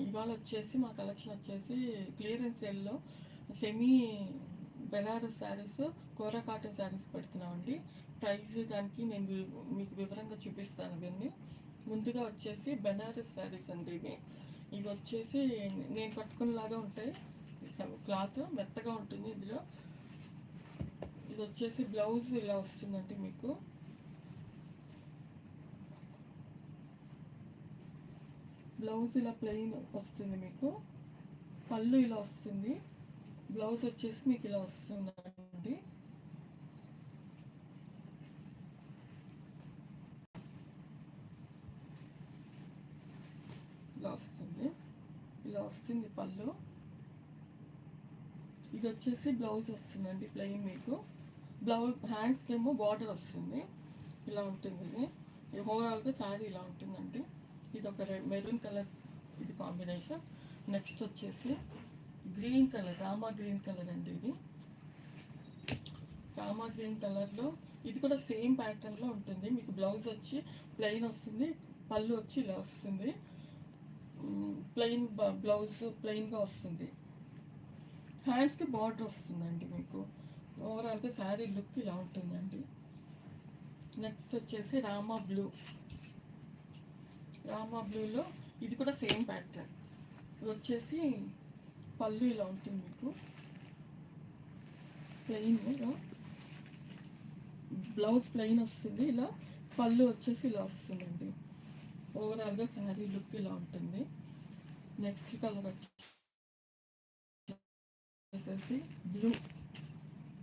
ఇవాళ వచ్చేసి మా కలెక్షన్ వచ్చేసి క్లియరెన్స్ సేల్లో సెమీ బెనారస్ శారీస్, కోరా కాటన్ శారీస్ పెడుతున్నామండి. ప్రైస్ దానికి నేను మీకు వివరంగా చూపిస్తాను ఇవన్నీ. ముందుగా వచ్చేసి బెనారస్ శారీస్ అండి ఇవి. ఇవి వచ్చేసి నేను కట్టుకునేలాగా ఉంటాయి. క్లాత్ మెత్తగా ఉంటుంది. ఇందులో ఇది వచ్చేసి బ్లౌజ్ ఇలా వస్తుందండి మీకు. బ్లౌజ్ ఇలా ప్లెయిన్ వస్తుంది మీకు. పళ్ళు ఇలా వస్తుంది. బ్లౌజ్ వచ్చేసి మీకు ఇలా వస్తుందండి. ఇలా వస్తుంది పళ్ళు. ఇది వచ్చేసి బ్లౌజ్ వస్తుందండి ప్లెయిన్ మీకు. బ్లౌజ్ హ్యాండ్స్కి ఏమో బార్డర్ వస్తుంది. ఇలా ఉంటుంది. ఇది ఓవరాల్గా శారీ ఇలా ఉంటుందండి. ఇది ఒక మెరూన్ కలర్ ఇది కాంబినేషన్. నెక్స్ట్ వచ్చేసి green colour, Rama green colour అండి ఇది. రామా గ్రీన్ కలర్లో ఇది కూడా సేమ్ ప్యాటర్న్లో ఉంటుంది. మీకు బ్లౌజ్ వచ్చి ప్లెయిన్ వస్తుంది, పళ్ళు వచ్చి ఇలా వస్తుంది. ప్లెయిన్ బ్లౌజ్ ప్లెయిన్గా వస్తుంది. హ్యాండ్స్కి బార్డర్ వస్తుందండి మీకు. ఓవరాల్గా శారీ లుక్ ఇలా ఉంటుందండి. నెక్స్ట్ వచ్చేసి రామా బ్లూలో ఇది కూడా సేమ్ ప్యాటర్న్. ఇది వచ్చేసి పళ్ళు ఇలా ఉంటుంది మీకు ప్లెయిన్గా. బ్లౌజ్ ప్లెయిన్ వస్తుంది. ఇలా పళ్ళు వచ్చేసి ఇలా వస్తుందండి. ఓవరాల్గా శారీ లుక్ ఇలా ఉంటుంది. నెక్స్ట్ కలర్ వచ్చేసి బ్లూ,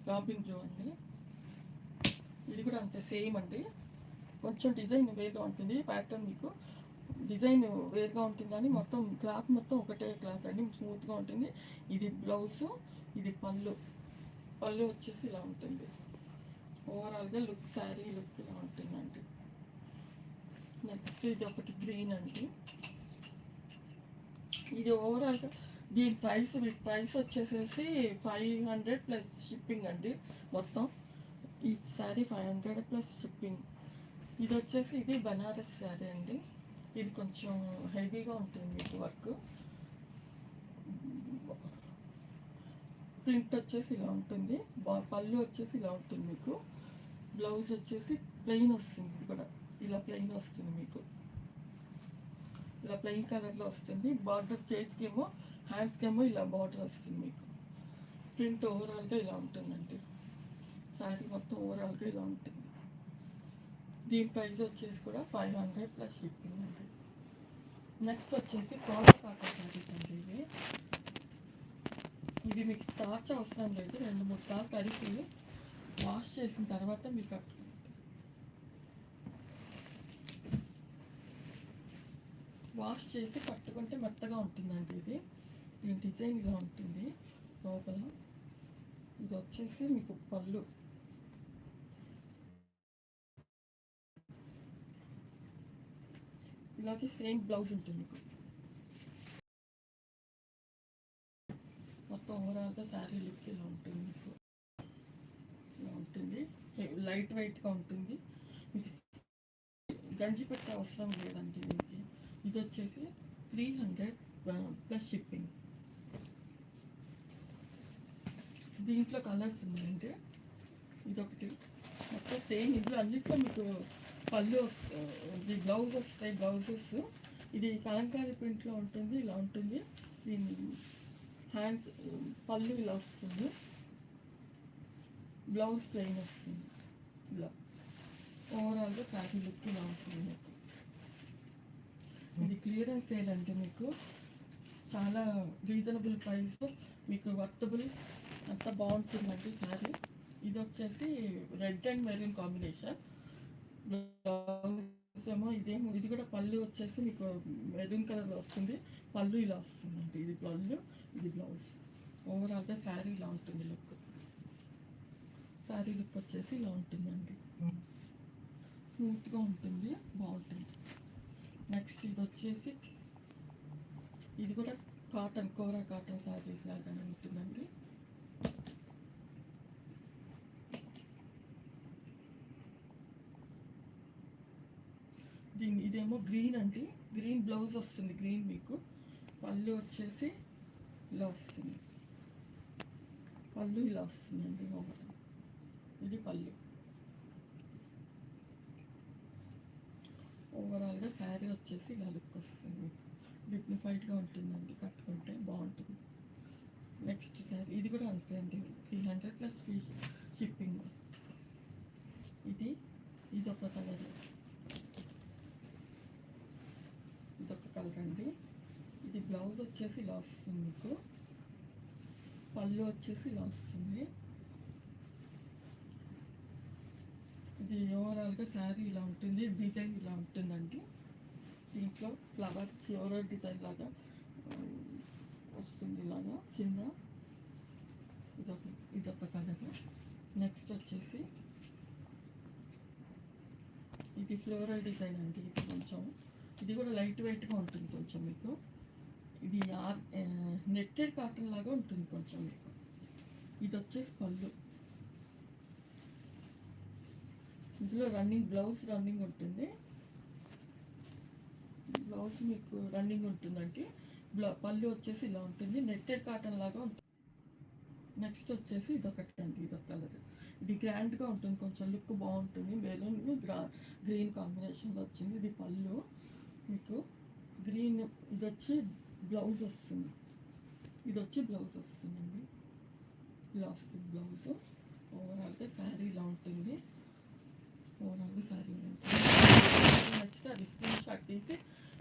రాబిన్ బ్లూ అండి. ఇది కూడా అంతే సేమ్ అండి. కొంచెం డిజైన్ వేరుగా ఉంటుంది. ప్యాటర్న్ మీకు డిజైన్ వేరుగా ఉంటుంది కానీ మొత్తం క్లాత్ మొత్తం ఒకటే క్లాత్ అండి. స్మూత్గా ఉంటుంది. ఇది బ్లౌజు, ఇది పళ్ళు వచ్చేసి ఇలా ఉంటుంది. ఓవరాల్గా లుక్ శారీ లుక్ ఇలా ఉంటుందండి. నెక్స్ట్ ఇది ఒకటి గ్రీన్ అండి. ఇది ఓవరాల్గా దీని ప్రైస్ వచ్చేసేసి 500 ప్లస్ షిప్పింగ్ అండి. మొత్తం ఈ శారీ 500 ప్లస్ షిప్పింగ్. ఇది వచ్చేసి ఇది బనారస్ శారీ అండి. ఇది కొంచెం హెవీగా ఉంటుంది మీకు వర్క్. ప్రింట్ వచ్చేసి ఇలా ఉంటుంది. పళ్ళు వచ్చేసి ఇలా ఉంటుంది మీకు. బ్లౌజ్ వచ్చేసి ప్లెయిన్ వస్తుంది. ఇది కూడా ఇలా ప్లెయిన్ వస్తుంది మీకు. ఇలా ప్లెయిన్ కలర్లో వస్తుంది. బార్డర్ చేతికేమో హ్యాండ్స్కేమో ఇలా బార్డర్ వస్తుంది మీకు. ప్రింట్ ఓవరాల్గా ఇలా ఉంటుందండి. శారీ మొత్తం ఓవరాల్గా ఇలా ఉంటుంది. దీని ప్రైస్ వచ్చేసి కూడా 500 ప్లస్ షిప్పింగ్ అండి. నెక్స్ట్ వచ్చేసి కోరా కాటన్ శారీస్ అండి. ఇవి మీకు స్టార్చ్ అవసరం లేదు. 2-3 సార్లు కడిగి వాష్ చేసిన తర్వాత మీరు కట్టుకుంటారు. వాష్ చేసి కట్టుకుంటే మెత్తగా ఉంటుందండి. దీని డిజైన్ ఇలా ఉంటుంది లోపల. ఇది వచ్చేసి మీకు పళ్ళు. ఇలాగే సేమ్ బ్లౌజ్ ఉంటుంది మీకు. మొత్తం ఓవరాల్గా శారీ లుక్ ఇలా ఉంటుంది మీకు. ఇలా ఉంటుంది. లైట్ వెయిట్గా ఉంటుంది. మీకు గంజి పెట్టే అవసరం లేదండి దీనికి. ఇది వచ్చేసి 300 ప్లస్ షిప్పింగ్. దీంట్లో కలర్స్ ఉన్నాయండి. ఇదొకటి మొత్తం సేమ్. ఇందులో అన్నిట్లో మీకు పళ్ళు ఇది బ్లౌజ్ వస్తాయి. బ్లౌజెస్ ఇది కలంకారీ ప్రింట్లో ఉంటుంది. ఇలా ఉంటుంది. దీని హ్యాండ్స్ పళ్ళు ఇలా వస్తుంది. బ్లౌజ్ ప్లెయిన్ వస్తుంది. ఇలా ఓవరాల్గా శారీ లుక్ ఇలా ఉంటుంది మీకు. ఇది క్లియరెన్స్ సేల్ అంటే మీకు చాలా రీజనబుల్ ప్రైస్, మీకు వర్తబుల్, అంత బాగుంటుందండి శారీ. ఇది వచ్చేసి red and maroon combination. Blouse ఏమో ఇది కూడా పళ్ళు వచ్చేసి మీకు మెరూన్ కలర్లో వస్తుంది. పళ్ళు ఇలా వస్తుందండి. ఇది పళ్ళు, ఇది బ్లౌజ్. ఓవరాల్గా శారీ ఇలా ఉంటుంది లుక్. శారీ లుక్ వచ్చేసి ఇలా ఉంటుందండి. స్మూత్గా ఉంటుంది, బాగుంటుంది. నెక్స్ట్ ఇది వచ్చేసి ఇది కూడా కాటన్, కోరా కాటన్ శారీస్ లాగానే ఉంటుందండి. ఇదేమో గ్రీన్ అండి. గ్రీన్ బ్లౌజ్ వస్తుంది. గ్రీన్ మీకు పళ్ళు వచ్చేసి ఇలా వస్తుంది, పళ్ళు ఇలా వస్తుందండి ఓవరాల్. ఇది పళ్ళు. ఓవరాల్గా శారీ వచ్చేసి ఇలా లుక్ వస్తుంది, డిగ్నిఫైడ్గా ఉంటుందండి, కట్టుకుంటే బాగుంటుంది. నెక్స్ట్ శారీ ఇది కూడా అంతే అండి, 300 ప్లస్ ఫ్రీ షిప్పింగ్. ఇదొక కలర్, ఇదొక కలర్ అండి. ఇది బ్లౌజ్ వచ్చేసి ఇలా వస్తుంది మీకు, పళ్ళు వచ్చేసి ఇలా వస్తుంది. ఇది ఓవరాల్గా శారీ ఇలా ఉంటుంది, డిజైన్ ఇలా ఉంటుందండి. దీంట్లో ఫ్లోరల్ డిజైన్ లాగా వస్తుంది, ఇలాగా కింద. ఇదొక కలర్. నెక్స్ట్ వచ్చేసి ఇది ఫ్లోరల్ డిజైన్ అండి. ఇది కూడా లైట్ వెయిట్గా ఉంటుంది కొంచెం మీకు. ఇది నెట్టెడ్ కాటన్ లాగా ఉంటుంది కొంచెం మీకు. ఇది వచ్చేసి పళ్ళు. ఇందులో బ్లౌజ్ రన్నింగ్ ఉంటుంది. బ్లౌజ్ మీకు రన్నింగ్ ఉంటుందండి. పళ్ళు వచ్చేసి ఇలా ఉంటుంది, నెట్టెడ్ కాటన్ లాగా ఉంటుంది. నెక్స్ట్ వచ్చేసి ఇదొకటి అండి, ఇదొక కలర్. ఇది గ్రాండ్గా ఉంటుంది, కొంచెం లుక్ బాగుంటుంది. మెరూన్ గ్రీన్ కాంబినేషన్లో వచ్చింది. ఇది పళ్ళు మీకు గ్రీన్. ఇది వచ్చి బ్లౌజ్ వస్తుంది, బ్లౌజ్ వస్తుందండి. ఇలా వస్తుంది బ్లౌజ్. ఓవరాల్గా శారీ ఇలా ఉంటుంది. నచ్చితే అది స్క్రీన్ షాట్ తీసి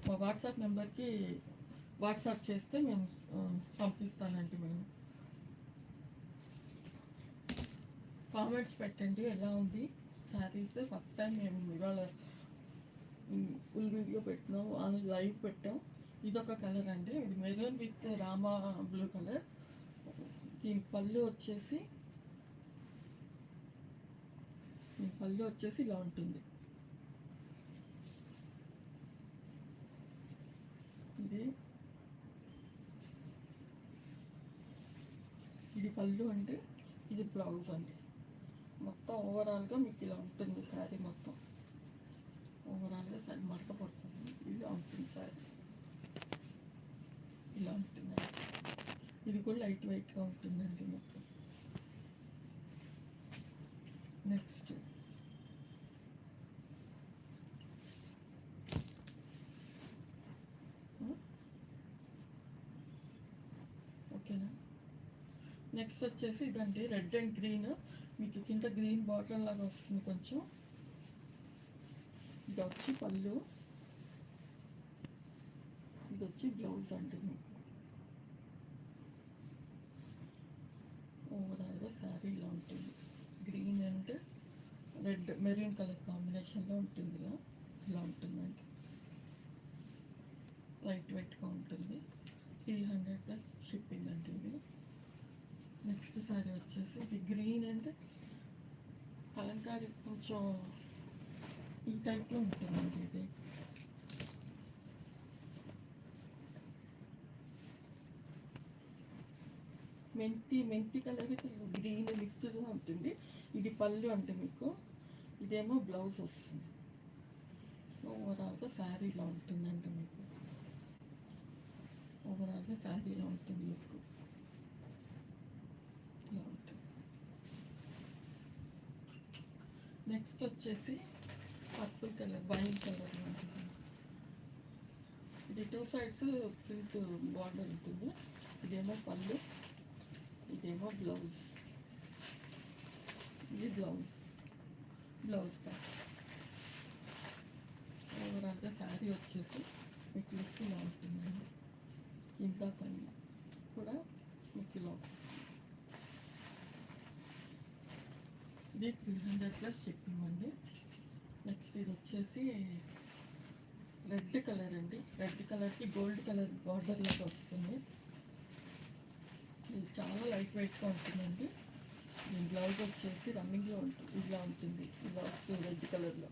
మా వాట్సాప్ నెంబర్కి వాట్సాప్ చేస్తే మేము పంపిస్తానండి. మేము కామెంట్స్ పెట్టండి ఎలా ఉంది శారీస్. ఫస్ట్ టైం మేము ఇవాళ ఫుల్ వీడియో పెట్టినాం, లైవ్ పెట్టాం. ఇదొక కలర్ అండి, ఇది maroon with Rama blue colour. దీని పళ్ళు వచ్చేసి ఇలా ఉంటుంది. ఇది పళ్ళు అండి, ఇది బ్లౌజ్ అండి. మొత్తం ఓవరాల్గా మీకు ఇలా ఉంటుంది శారీ. మొత్తం ఓవరాల్గా శారీ మడత పడుతుంది, ఇలా ఉంటుంది శారీ. ఇలా ఉంటుందండి. ఇది కూడా లైట్ వెయిట్గా ఉంటుందండి మొత్తం. నెక్స్ట్ ఓకేనా. నెక్స్ట్ వచ్చేసి ఇదండి, రెడ్ అండ్ గ్రీన్. మీకు కింద గ్రీన్ బాటిల్ లాగా వస్తుంది కొంచెం. ఇది వచ్చి పళ్ళు, ఇది వచ్చి బ్లౌజ్ అండి మీకు. ఓవరాల్గా శారీ ఇలా ఉంటుంది, green and red maroon colour కాంబినేషన్లో ఉంటుంది. ఇలా ఉంటుందండి, లైట్ వెయిట్గా ఉంటుంది. 300 ప్లస్ షిప్పింగ్ అండి ఇది. నెక్స్ట్ శారీ వచ్చేసి ఇది గ్రీన్ అండ్ కలంకారీ, కొంచెం ఈ టైప్లో ఉంటుందండి. ఇది మెంతి కలర్ గ్రీన్ మిక్స్డ్గా ఉంటుంది. ఇది పళ్ళు అంటే మీకు, ఇదేమో బ్లౌజ్ వస్తుంది. ఓవరాల్గా శారీ ఇలా ఉంటుందండి మీకు. ఓవరాల్గా శారీ ఇలా ఉంటుంది లుక్, ఇలా ఉంటుంది. నెక్స్ట్ వచ్చేసి పర్పుల్ కలర్, వైన్ కలర్ ఉంటుంది. ఇది 2 సైడ్స్ ప్రింట్ బార్డర్ ఉంటుంది. ఇదేమో పళ్ళు, ఇదేమో బ్లౌజ్. ఇది బ్లౌజ్ ప్యాక్. ఓవరాల్గా శారీ వచ్చేసి మీకు లుక్ ఇలా ఉంటుందండి. ఇంత పైన కూడా మీకు ఇలా ఇది 300 ప్లస్ షిప్పింగ్ అండి. నెక్స్ట్ ఇది వచ్చేసి రెడ్ కలర్ అండి. రెడ్ కలర్కి గోల్డ్ కలర్ బార్డర్ లాగా వస్తుంది. ఇది చాలా లైట్ వెయిట్గా ఉంటుందండి. దీని బ్లౌజ్ వచ్చేసి రన్నింగ్లో ఉంటుంది, ఇలా ఉంటుంది. ఇలా వస్తుంది రెడ్ కలర్లో,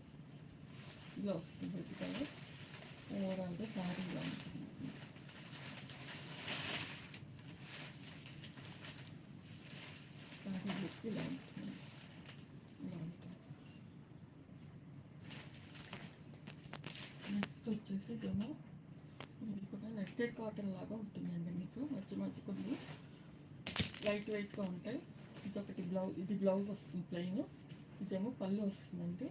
ఇలా వస్తుంది రెడ్ కలర్. ఓవరాల్గా శారీ ఇలా ఉంటుంది. శారీ లుక్ ఇలా ఉంటుంది, ఇలా ఉంటుంది. నెక్స్ట్ వచ్చేసి ఇదేమో ఇది కూడా నెట్ మిక్స్డ్ కాటన్ లాగా ఉంటుందండి మీకు. మధ్య మధ్య కొన్ని లైట్ వెయిట్గా ఉంటాయి. ఇదొకటి బ్లౌజ్, ఇది బ్లౌజ్ వస్తుంది ప్లెయిన్, ఇదేమో పళ్ళు వస్తుందండి.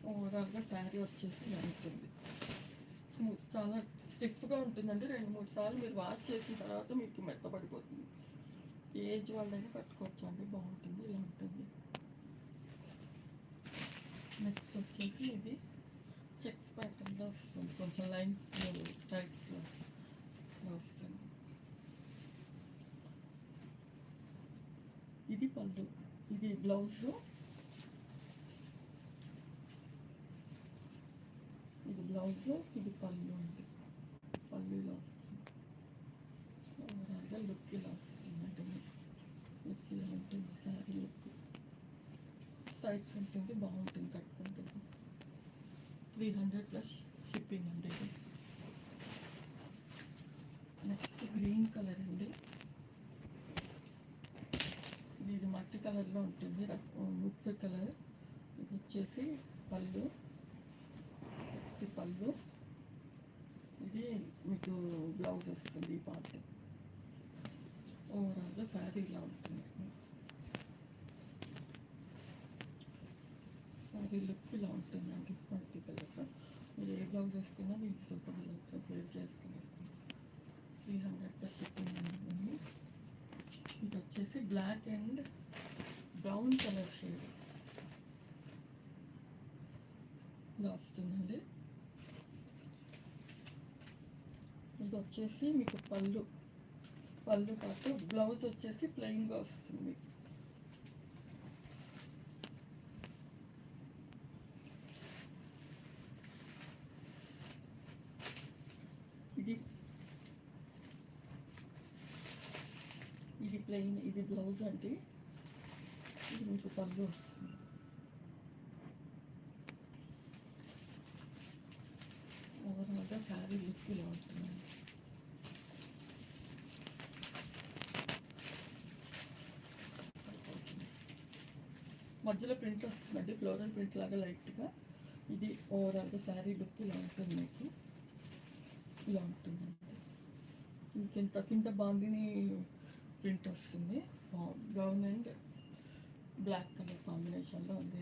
ఓవరాల్గా శారీ వచ్చేసి ఇలా ఉంటుంది. చాలా స్టిఫ్గా ఉంటుందండి. 2-3 సార్లు మీరు వాష్ చేసిన తర్వాత మీకు మెత్తబడిపోతుంది. ఏజ్ వాళ్ళైనా కట్టుకోవచ్చు అండి, బాగుంటుంది. ఇలా ఉంటుంది. నెక్స్ట్ వచ్చేసి ఇది చెక్స్ ప్యాటర్న్లో వస్తుంది, కొంచెం లైన్స్ స్ట్రైప్స్లో వస్తుంది. ఇది పళ్ళు, ఇది బ్లౌజ్, ఇది బ్లౌజ్, ఇది పళ్ళు అండి. పళ్ళు ఇలా వస్తుంది. ఓవరాల్గా లుక్ ఇలా వస్తుందండి. లుక్ ఇలా ఉంటుంది. శారీ లుక్ స్ట్రైప్స్ ఉంటుంది, బాగుంటుంది కట్టుకుంటుంది. 300+ షిప్పింగ్ అండి. నెక్స్ట్ గ్రీన్ కలర్ అండి. ఇది మట్టి కలర్లో ఉంటుంది, మిక్స్డ్ కలర్. ఇది వచ్చేసి పళ్ళు, ఇది పళ్ళు, ఇది మీకు బ్లౌజ్ వస్తుంది. ఈ పార్ట్ ఓవరాల్గా శారీ ఇలా ఉంటుంది. శారీ లుక్ ఇలా ఉంటుందండి. మట్టి కలర్లో మీరు ఏ బ్లౌజ్ వేసుకున్నా మీకు సూపర్ వేర్ చేసుకుని 300+ షిప్పింగ్ అండి. ఇది వచ్చేసి black and brown colour shade ఇలా వస్తుందండి. ఇది వచ్చేసి మీకు పళ్ళు పాటు బ్లౌజ్ వచ్చేసి ప్లెయిన్గా వస్తుంది. ఇది ప్లెయిన్, ఇది బ్లౌజ్ అండి. ఇది మీకు పళ్ళు వస్తుంది. ఓవరాల్గా శారీ లుక్ ఇలా ఉంటుందండి. మధ్యలో ప్రింట్ వస్తుందండి, ఫ్లోరల్ ప్రింట్ లాగా లైట్గా. ఇది ఓవరాల్గా శారీ లుక్ ఇలా ఉంటుంది మీకు. ఇలా ఉంటుందండి. కింద బాందిని ప్రింట్ వస్తుంది, బ్రౌన్ అండ్ బ్లాక్ కలర్ కాంబినేషన్లో ఉంది.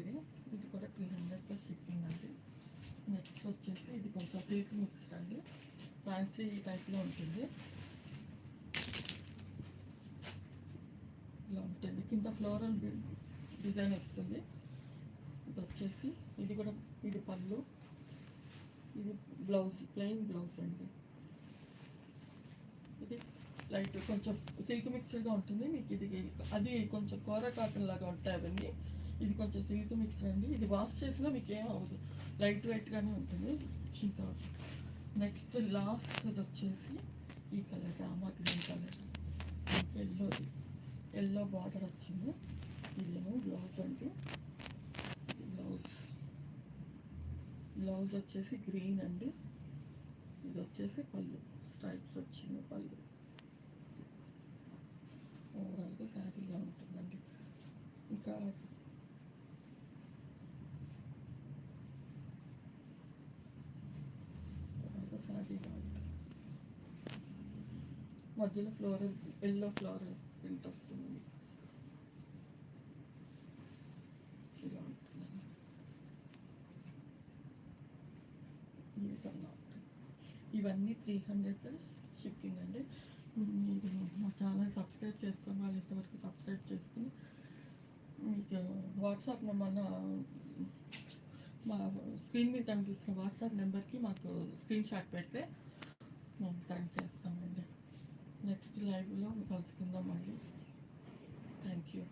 ఇది కూడా 300+ షిప్పింగ్ అండి. నెక్స్ట్ వచ్చేసి ఇది కొంచెం సిల్క్ మిక్స్డ్ అండి, ఫ్యాన్సీ టైప్లో ఉంటుంది. ఇలా ఉంటుంది. కింద ఫ్లోరల్ డిజైన్ వస్తుంది. ఇది వచ్చేసి ఇది పళ్ళు, ఇది బ్లౌజ్, ప్లెయిన్ బ్లౌజ్ అండి. ఇది లైట్ కొంచెం సిల్క్ మిక్స్డ్గా ఉంటుంది మీకు. అది కొంచెం కోరా కాటన్ లాగా ఉంటాయి అవన్నీ. ఇది కొంచెం సిల్క్ మిక్స్డ్ అండి. ఇది వాష్ చేసినా మీకు ఏం అవ్వదు, లైట్ వెయిట్గానే ఉంటుంది. ఇంకా నెక్స్ట్ లాస్ట్ వచ్చేసి ఈ colour, Rama green colour, yellow border వచ్చింది. ఇదేమో బ్లౌజ్ అండి. బ్లౌజ్ వచ్చేసి గ్రీన్ అండి. ఇది వచ్చేసి పళ్ళు, స్ట్రైప్స్ వచ్చింది పళ్ళు. ఓవరాల్గా శారీగా ఉంటుందండి. ఇంకా ఓవరాల్గా శారీగా ఉంటుంది. మధ్యలో ఎల్లో ఫ్లోరల్ ప్రింట్ వస్తుంది. ఇలా ఉంటుందండి. ఈ విధంగా ఉంటుంది. ఇవన్నీ 300+ షిప్పింగ్ అండి. మీరు మా ఛానల్ సబ్స్క్రైబ్ చేసుకొని వాళ్ళు ఇంతవరకు సబ్స్క్రైబ్ చేసుకుని మీకు వాట్సాప్ నెంబర్, మా స్క్రీన్ మీద కనిపిస్తున్న వాట్సాప్ నెంబర్కి మాకు స్క్రీన్ షాట్ పెడితే మేము సెండ్ చేస్తామండి. నెక్స్ట్ లైవ్లో కలుసుకుందాం మళ్ళీ. Thank you.